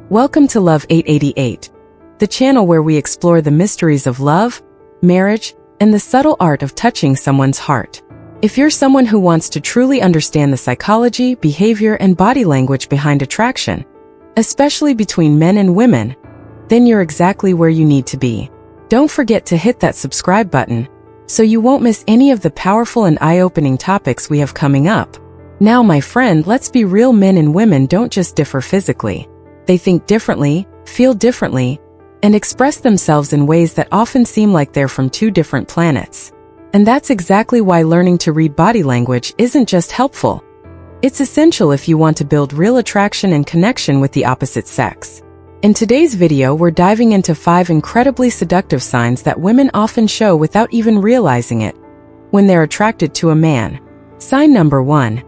Welcome to Love 888, the channel where we explore the mysteries of love, marriage, and the subtle art of touching someone's heart. If you're someone who wants to truly understand the psychology, behavior, and body language behind attraction, especially between men and women, then you're exactly where you need to be. Don't forget to hit that subscribe button so you won't miss any of the powerful and eye-opening topics we have coming up. Now, my friend, let's be real. Men and women don't just differ physically. They think differently, feel differently, and express themselves in ways that often seem like they're from two different planets. And that's exactly why learning to read body language isn't just helpful. It's essential if you want to build real attraction and connection with the opposite sex. In today's video, we're diving into 5 incredibly seductive signs that women often show without even realizing it when they're attracted to a man. Sign number 1.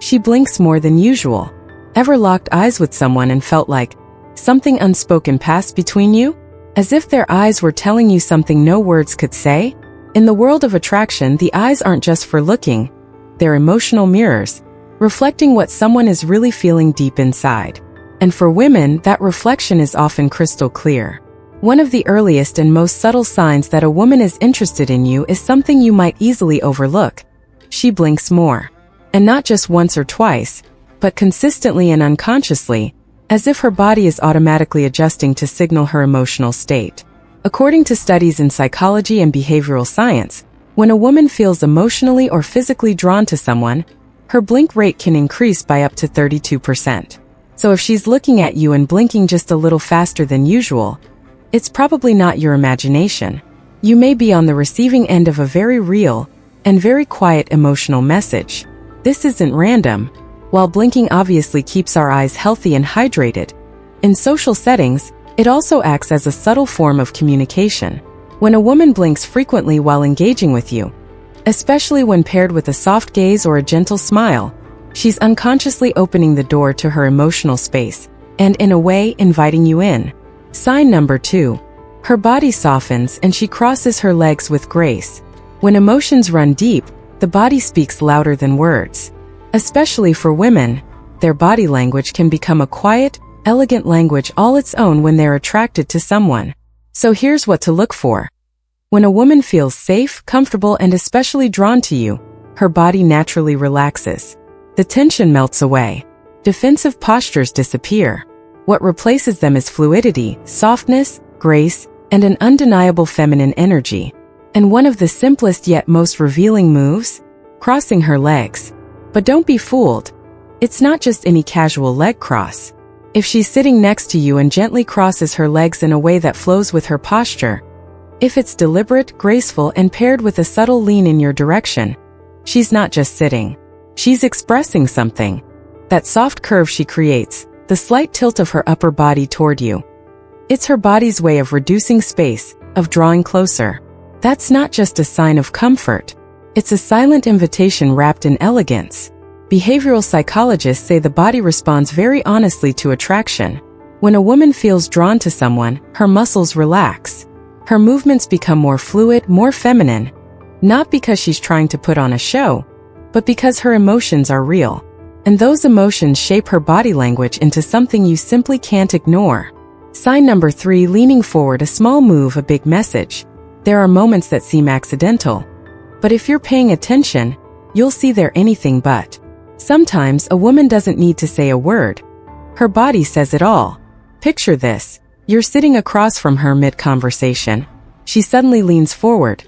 She blinks more than usual. Ever locked eyes with someone and felt like something unspoken passed between you? As if their eyes were telling you something no words could say? In the world of attraction, the eyes aren't just for looking. They're emotional mirrors, reflecting what someone is really feeling deep inside. And for women, that reflection is often crystal clear. One of the earliest and most subtle signs that a woman is interested in you is something you might easily overlook. She blinks more. And not just once or twice, but consistently and unconsciously, as if her body is automatically adjusting to signal her emotional state. According to studies in psychology and behavioral science, when a woman feels emotionally or physically drawn to someone, her blink rate can increase by up to 32%. So if she's looking at you and blinking just a little faster than usual, it's probably not your imagination. You may be on the receiving end of a very real and very quiet emotional message. This isn't random. While blinking obviously keeps our eyes healthy and hydrated, in social settings, it also acts as a subtle form of communication. When a woman blinks frequently while engaging with you, especially when paired with a soft gaze or a gentle smile, she's unconsciously opening the door to her emotional space and, in a way, inviting you in. Sign number 2. Her body softens and she crosses her legs with grace. When emotions run deep, the body speaks louder than words. Especially for women, their body language can become a quiet, elegant language all its own when they're attracted to someone. So here's what to look for. When a woman feels safe, comfortable, and especially drawn to you, her body naturally relaxes. The tension melts away. Defensive postures disappear. What replaces them is fluidity, softness, grace, and an undeniable feminine energy. And one of the simplest yet most revealing moves? Crossing her legs. But don't be fooled. It's not just any casual leg cross. If she's sitting next to you and gently crosses her legs in a way that flows with her posture, if it's deliberate, graceful, and paired with a subtle lean in your direction, she's not just sitting. She's expressing something. That soft curve she creates, the slight tilt of her upper body toward you. It's her body's way of reducing space, of drawing closer. That's not just a sign of comfort. It's a silent invitation wrapped in elegance. Behavioral psychologists say the body responds very honestly to attraction. When a woman feels drawn to someone, her muscles relax. Her movements become more fluid, more feminine. Not because she's trying to put on a show, but because her emotions are real. And those emotions shape her body language into something you simply can't ignore. Sign number 3. Leaning forward. A small move, a big message. There are moments that seem accidental. But if you're paying attention, you'll see they're anything but. Sometimes a woman doesn't need to say a word. Her body says it all. Picture this. You're sitting across from her mid-conversation. She suddenly leans forward.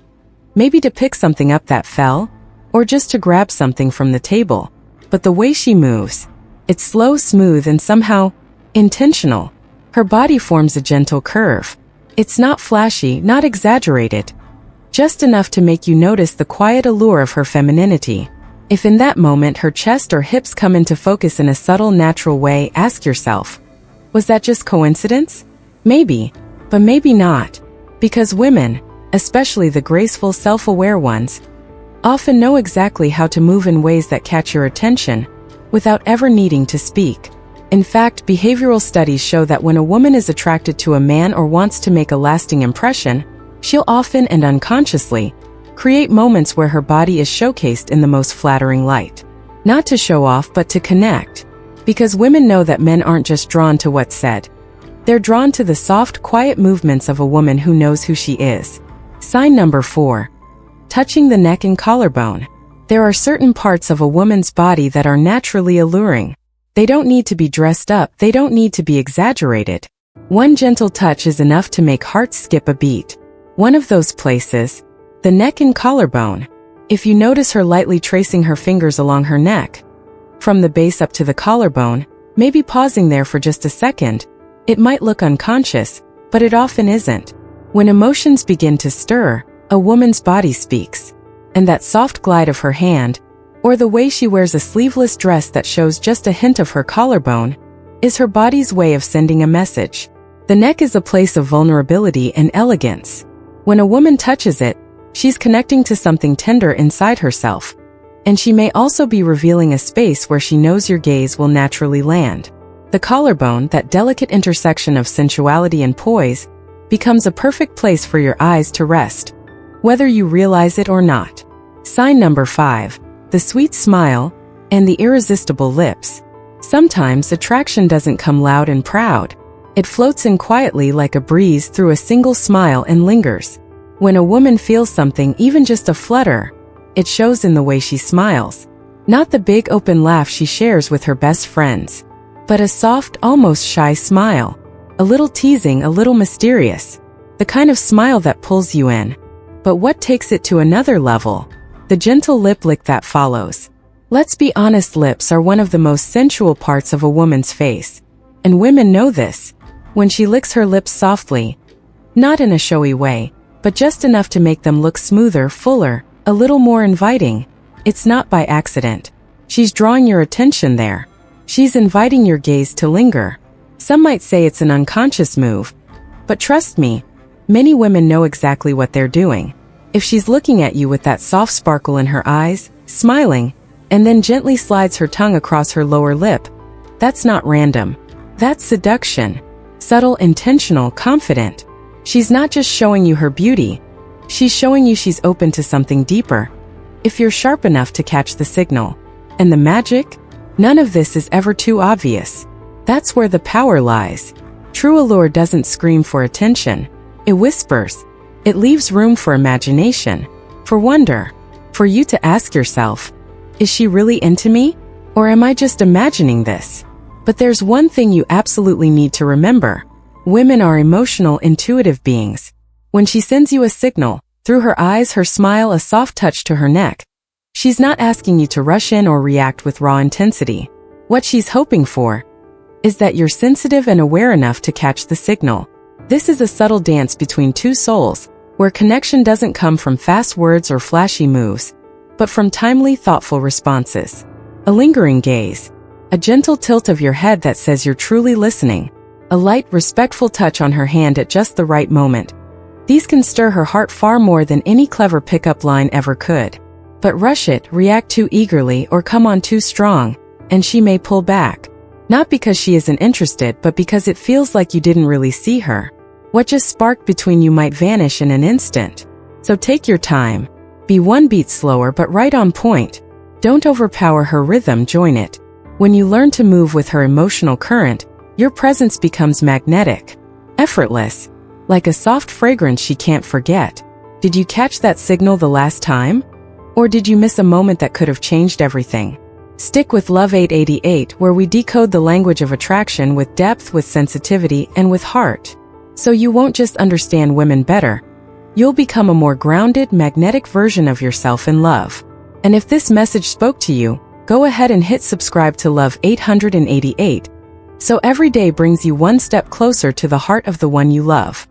Maybe to pick something up that fell, or just to grab something from the table. But the way she moves, it's slow, smooth, and somehow intentional. Her body forms a gentle curve. It's not flashy, not exaggerated. Just enough to make you notice the quiet allure of her femininity. If in that moment her chest or hips come into focus in a subtle, natural way, ask yourself, was that just coincidence? Maybe, but maybe not. Because women, especially the graceful, self-aware ones, often know exactly how to move in ways that catch your attention without ever needing to speak. In fact, behavioral studies show that when a woman is attracted to a man or wants to make a lasting impression, she'll often and unconsciously create moments where her body is showcased in the most flattering light. Not to show off, but to connect. Because women know that men aren't just drawn to what's said. They're drawn to the soft, quiet movements of a woman who knows who she is. Sign number 4. Touching the neck and collarbone. There are certain parts of a woman's body that are naturally alluring. They don't need to be dressed up, they don't need to be exaggerated. One gentle touch is enough to make hearts skip a beat. One of those places, the neck and collarbone. If you notice her lightly tracing her fingers along her neck, from the base up to the collarbone, maybe pausing there for just a second, it might look unconscious, but it often isn't. When emotions begin to stir, a woman's body speaks. And that soft glide of her hand, or the way she wears a sleeveless dress that shows just a hint of her collarbone, is her body's way of sending a message. The neck is a place of vulnerability and elegance. When a woman touches it, she's connecting to something tender inside herself. And she may also be revealing a space where she knows your gaze will naturally land. The collarbone, that delicate intersection of sensuality and poise, becomes a perfect place for your eyes to rest, whether you realize it or not. Sign number 5. The sweet smile and the irresistible lips. Sometimes attraction doesn't come loud and proud. It floats in quietly like a breeze through a single smile and lingers. When a woman feels something, even just a flutter, it shows in the way she smiles. Not the big open laugh she shares with her best friends, but a soft, almost shy smile. A little teasing, a little mysterious. The kind of smile that pulls you in. But what takes it to another level? The gentle lip lick that follows. Let's be honest, lips are one of the most sensual parts of a woman's face. And women know this. When she licks her lips softly, not in a showy way, but just enough to make them look smoother, fuller, a little more inviting, it's not by accident. She's drawing your attention there. She's inviting your gaze to linger. Some might say it's an unconscious move, but trust me, many women know exactly what they're doing. If she's looking at you with that soft sparkle in her eyes, smiling, and then gently slides her tongue across her lower lip, that's not random. That's seduction. Subtle, intentional, confident. She's not just showing you her beauty, she's showing you she's open to something deeper. If you're sharp enough to catch the signal. And the magic? None of this is ever too obvious. That's where the power lies. True allure doesn't scream for attention. It whispers. It leaves room for imagination, for wonder, for you to ask yourself, is she really into me? Or am I just imagining this? But there's one thing you absolutely need to remember. Women are emotional, intuitive beings. When she sends you a signal, through her eyes, her smile, a soft touch to her neck, she's not asking you to rush in or react with raw intensity. What she's hoping for is that you're sensitive and aware enough to catch the signal. This is a subtle dance between two souls, where connection doesn't come from fast words or flashy moves, but from timely, thoughtful responses. A lingering gaze. A gentle tilt of your head that says you're truly listening. A light, respectful touch on her hand at just the right moment. These can stir her heart far more than any clever pickup line ever could. But rush it, react too eagerly, or come on too strong, and she may pull back. Not because she isn't interested, but because it feels like you didn't really see her. What just sparked between you might vanish in an instant. So take your time. Be one beat slower but right on point. Don't overpower her rhythm, join it. When you learn to move with her emotional current, your presence becomes magnetic, effortless, like a soft fragrance she can't forget. Did you catch that signal the last time? Or did you miss a moment that could have changed everything? Stick with Love 888, where we decode the language of attraction with depth, with sensitivity, and with heart. So you won't just understand women better. You'll become a more grounded, magnetic version of yourself in love. And if this message spoke to you, go ahead and hit subscribe to Love 888, so every day brings you one step closer to the heart of the one you love.